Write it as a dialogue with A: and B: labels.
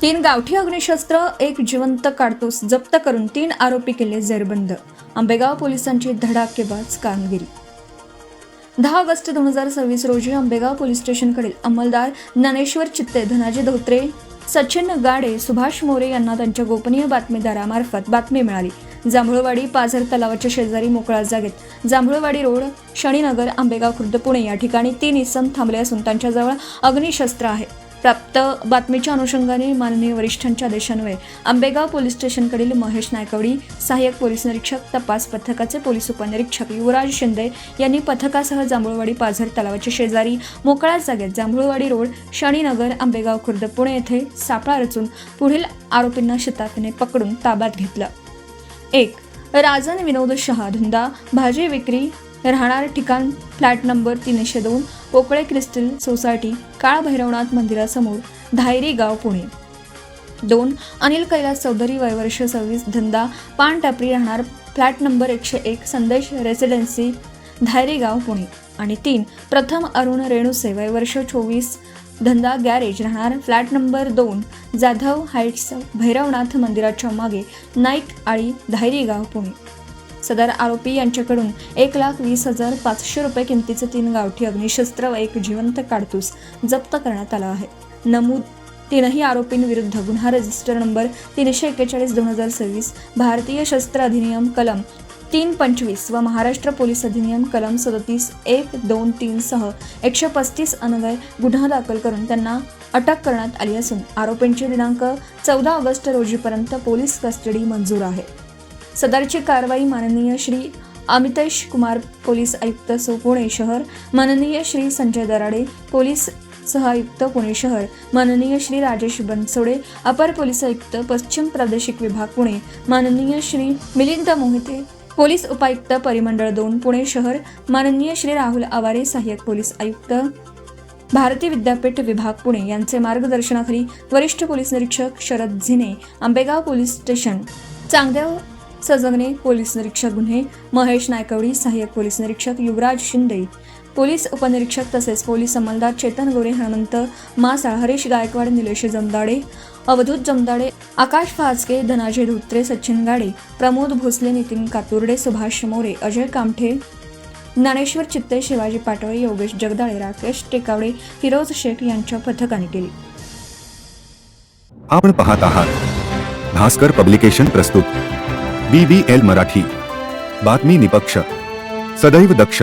A: तीन गावठी अग्निशस्त्र, एक जिवंत काडतूस जप्त करून 3 आरोपी केले जेरबंद. आंबेगाव पोलिसांची धडाकेबाज कामगिरी. 10 ऑगस्ट 2026 रोजी आंबेगाव पोलीस स्टेशनकडील अंमलदार ज्ञानेश्वर चित्ते, धनाजी धोत्रे, सचिन गाडे, सुभाष मोरे यांना त्यांच्या गोपनीय बातमीदारामार्फत बातमी मिळाली. जांभूळवाडी पाझर तलावाच्या शेजारी मोकळ्या जागेत जांभूळवाडी रोड, शनीनगर, आंबेगाव खुर्द, पुणे या ठिकाणी 3 इसम थांबले असून त्यांच्याजवळ अग्निशस्त्र आहे. प्राप्त बातमीच्या अनुषंगाने माननीय वरिष्ठांच्या आदेशान्वये आंबेगाव पोलीस स्टेशनकडील महेश नायकवडी, सहाय्यक पोलीस निरीक्षक, तपास पथकाचे पोलीस उपनिरीक्षक युवराज शिंदे यांनी पथकासह जांभूळवाडी पाझर तलावाच्या शेजारी मोकळ्या जागेत जांभूळवाडी रोड, शनीनगर, आंबेगाव खुर्द, पुणे येथे सापळा रचून पुढील आरोपींना शिताफीने पकडून ताब्यात घेतलं. 1. राजन विनोद शहा, धंदा भाजी विक्री, राहणार ठिकाण flat number 302, Pokale crystal society, काळ भैरवनाथ मंदिरासमोर, धायरी गाव, पुणे. 2. अनिल कैलास चौधरी, वय वर्ष 26, धंदा पान टपरी, राहणार फ्लॅट नंबर 101, संदेश रेसिडेन्सी, धायरी गाव, पुणे. आणि 3. प्रथम अरुण रेणुसे, वय वर्ष 24, धंदा गॅरेज, राहणार flat number 2, Jadhav heights, Bhairavnath मंदिराच्या मागे, नाईक आळी, धायरी गाव, पुणे. सदर आरोपी यांच्याकडून 1,20,500 रुपये किमतीचे 3 गावठी अग्निशस्त्र व 1 जिवंत काडतूस जप्त करण्यात आला आहे. नमूद तीनही आरोपींविरुद्ध गुन्हा रजिस्टर नंबर 341/2026, भारतीय शस्त्र अधिनियम कलम 325 व महाराष्ट्र पोलीस अधिनियम कलम 37(1), 2, 3 सह 135 अन्वये गुन्हा दाखल करून त्यांना अटक करण्यात आली असून आरोपींची दिनांक 14 ऑगस्ट रोजीपर्यंत पोलीस कस्टडी मंजूर आहे. सदरची कारवाई माननीय श्री अमितेश कुमार, पोलीस आयुक्त पुणे शहर, माननीय श्री संजय दराडे, पोलीस सहआयुक्त पुणे शहर, माननीय श्री राजेश बनसोडे, अपर पोलीस आयुक्त पश्चिम प्रादेशिक विभाग पुणे, माननीय श्री मिलिंद मोहिते, पोलीस उपायुक्त परिमंडळ 2 पुणे शहर, माननीय श्री राहुल आवारे, सहाय्यक पोलीस आयुक्त भारती विद्यापीठ विभाग पुणे यांचे मार्गदर्शनाखाली वरिष्ठ पोलीस निरीक्षक Sharad Zhine, Ambegaon police station, Changdev Sajgane, police निरीक्षक गुन्हे महेश नायकवडी, सहाय्यक पोलीस निरीक्षक युवराज शिंदे, पोलीस उपनिरीक्षक तसेच पोलीस अंमलदार चेतन गोरे, हनुमंत मासाळ, हरीश गायकवाड, निलेश जमदाडे, अवधूत जमदाडे, आकाश फाचके, धनाजी धोत्रे, सचिन गाडे, प्रमोद भोसले, नितीन कातुर्डे, सुभाष मोरे, अजय कामठे, ज्ञानेश्वर चित्ते, शिवाजी पाटोळे, योगेश जगदाळे, राकेश टेकावडे, फिरोज शेख यांच्या पथकाने केली.
B: आपण पाहत आहात भास्कर पब्लिकेशन प्रस्तुत BBL मराठी, बातमी निपक्ष, सदैव दक्ष.